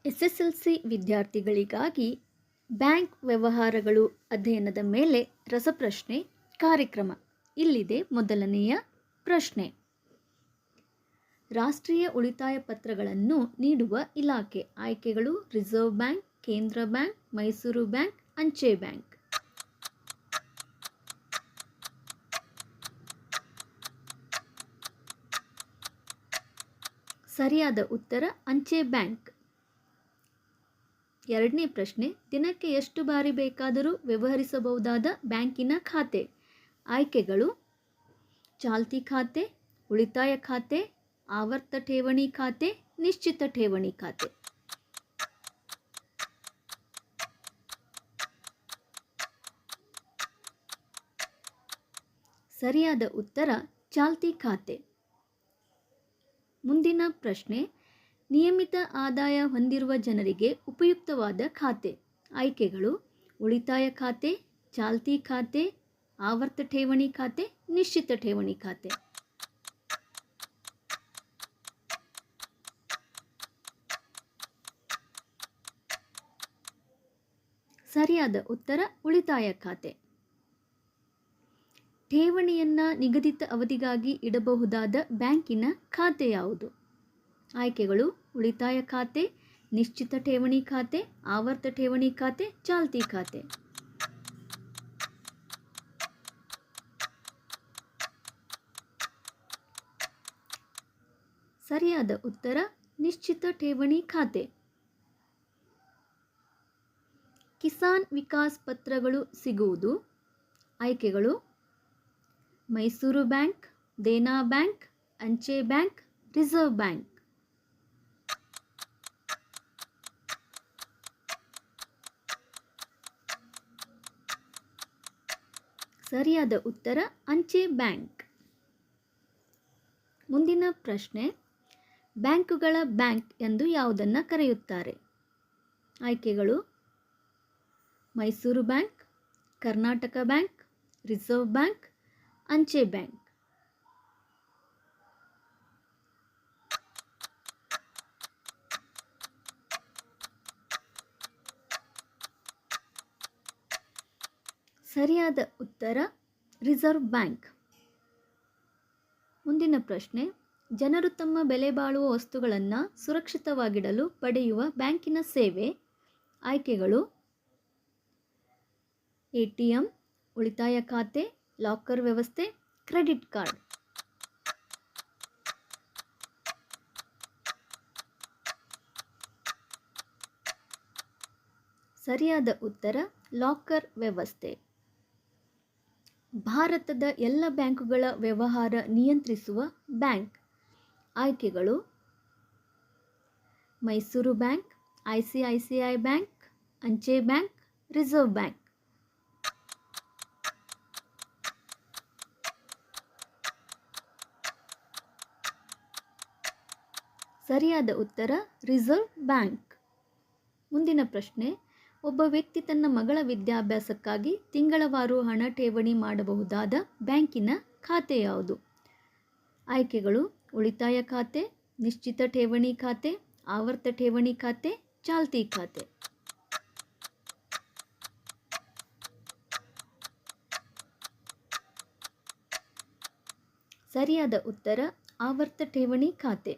SSLC ವಿದ್ಯಾರ್ಥಿಗಳಿಗಾಗಿ bank ವ್ಯವಹಾರಗಳು ಅಧ್ಯಯನದ ಮೇಲೆ ರಸಪ್ರಶ್ನೆ ಕಾರ್ಯಕ್ರಮ. ಇಲ್ಲಿದೆ ಮೊದಲನೆಯ ಪ್ರಶ್ನೆ. ರಾಷ್ಟ್ರೀಯ ಉಳಿತಾಯ ಪತ್ರಗಳನ್ನು ನೀಡುವ ಇಲಾಖೆ. ಆಯ್ಕೆಗಳು: ರಿಸರ್ವ್ ಬ್ಯಾಂಕ್, ಕೇಂದ್ರ ಬ್ಯಾಂಕ್, ಮೈಸೂರು ಬ್ಯಾಂಕ್, ಅಂಚೆ ಬ್ಯಾಂಕ್. ಸರಿಯಾದ ಉತ್ತರ ಅಂಚೆ ಬ್ಯಾಂಕ್. ಎರಡನೇ ಪ್ರಶ್ನೆ. ದಿನಕ್ಕೆ ಎಷ್ಟು ಬಾರಿ ಬೇಕಾದರೂ ವ್ಯವಹರಿಸಬಹುದಾದ ಬ್ಯಾಂಕಿನ ಖಾತೆ. ಆಯ್ಕೆಗಳು: ಚಾಲ್ತಿ ಖಾತೆ, ಉಳಿತಾಯ ಖಾತೆ, ಆವರ್ತ ಠೇವಣಿ ಖಾತೆ, ನಿಶ್ಚಿತ ಠೇವಣಿ ಖಾತೆ. ಸರಿಯಾದ ಉತ್ತರ ಚಾಲ್ತಿ ಖಾತೆ. ಮುಂದಿನ ಪ್ರಶ್ನೆ. ನಿಯಮಿತ ಆದಾಯ ಹೊಂದಿರುವ ಜನರಿಗೆ ಉಪಯುಕ್ತವಾದ ಖಾತೆ. ಆಯ್ಕೆಗಳು: ಉಳಿತಾಯ ಖಾತೆ, ಚಾಲ್ತಿ ಖಾತೆ, ಆವರ್ತ ಠೇವಣಿ ಖಾತೆ, ನಿಶ್ಚಿತ ಠೇವಣಿ ಖಾತೆ. ಸರಿಯಾದ ಉತ್ತರ ಉಳಿತಾಯ ಖಾತೆ. ಠೇವಣಿಯನ್ನು ನಿಗದಿತ ಅವಧಿಗಾಗಿ ಇಡಬಹುದಾದ ಬ್ಯಾಂಕಿನ ಖಾತೆ ಯಾವುದು? ಆಯ್ಕೆಗಳು: ಉಳಿತಾಯ ಖಾತೆ, ನಿಶ್ಚಿತ ಠೇವಣಿ ಖಾತೆ, ಆವರ್ತ ಠೇವಣಿ ಖಾತೆ, ಚಾಲ್ತಿ ಖಾತೆ. ಸರಿಯಾದ ಉತ್ತರ ನಿಶ್ಚಿತ ಠೇವಣಿ ಖಾತೆ. ಕಿಸಾನ್ ವಿಕಾಸ್ ಪತ್ರಗಳು ಸಿಗುವುದು. ಆಯ್ಕೆಗಳು: ಮೈಸೂರು ಬ್ಯಾಂಕ್, ದೇನಾ ಬ್ಯಾಂಕ್, ಅಂಚೆ ಬ್ಯಾಂಕ್, ರಿಸರ್ವ್ ಬ್ಯಾಂಕ್. ಸರಿಯಾದ ಉತ್ತರ ಅಂಚೆ ಬ್ಯಾಂಕ್. ಮುಂದಿನ ಪ್ರಶ್ನೆ. ಬ್ಯಾಂಕುಗಳ ಬ್ಯಾಂಕ್ ಎಂದು ಯಾವುದನ್ನು ಕರೆಯುತ್ತಾರೆ? ಆಯ್ಕೆಗಳು: Mysuru bank, Karnataka bank, reserve bank, ಅಂಚೆ ಬ್ಯಾಂಕ್. ಸರಿಯಾದ ಉತ್ತರ ರಿಸರ್ವ್ ಬ್ಯಾಂಕ್. ಮುಂದಿನ ಪ್ರಶ್ನೆ. ಜನರು ತಮ್ಮ ಬೆಲೆ ಬಾಳುವ ವಸ್ತುಗಳನ್ನು ಸುರಕ್ಷಿತವಾಗಿಡಲು ಪಡೆಯುವ ಬ್ಯಾಂಕಿನ ಸೇವೆ. ಆಯ್ಕೆಗಳು: ಎಟಿಎಂ, ಉಳಿತಾಯ ಖಾತೆ, ಲಾಕರ್ ವ್ಯವಸ್ಥೆ, ಕ್ರೆಡಿಟ್ ಕಾರ್ಡ್. ಸರಿಯಾದ ಉತ್ತರ ಲಾಕರ್ ವ್ಯವಸ್ಥೆ. ಭಾರತದ ಎಲ್ಲ ಬ್ಯಾಂಕುಗಳ ವ್ಯವಹಾರ ನಿಯಂತ್ರಿಸುವ ಬ್ಯಾಂಕ್. ಆಯ್ಕೆಗಳು: ಮೈಸೂರು ಬ್ಯಾಂಕ್, ಐಸಿಐಸಿಐ ಬ್ಯಾಂಕ್, ಅಂಚೆ ಬ್ಯಾಂಕ್, ರಿಸರ್ವ್ ಬ್ಯಾಂಕ್. ಸರಿಯಾದ ಉತ್ತರ ರಿಸರ್ವ್ ಬ್ಯಾಂಕ್. ಮುಂದಿನ ಪ್ರಶ್ನೆ. ಒಬ್ಬ ವ್ಯಕ್ತಿ ತನ್ನ ಮಗಳ ವಿದ್ಯಾಭ್ಯಾಸಕ್ಕಾಗಿ ತಿಂಗಳವಾರು ಹಣ ಠೇವಣಿ ಮಾಡಬಹುದಾದ ಬ್ಯಾಂಕಿನ ಖಾತೆ ಯಾವುದು? ಆಯ್ಕೆಗಳು: ಉಳಿತಾಯ ಖಾತೆ, ನಿಶ್ಚಿತ ಠೇವಣಿ ಖಾತೆ, ಆವರ್ತ ಠೇವಣಿ ಖಾತೆ, ಚಾಲ್ತಿ ಖಾತೆ. ಸರಿಯಾದ ಉತ್ತರ ಆವರ್ತ ಠೇವಣಿ ಖಾತೆ.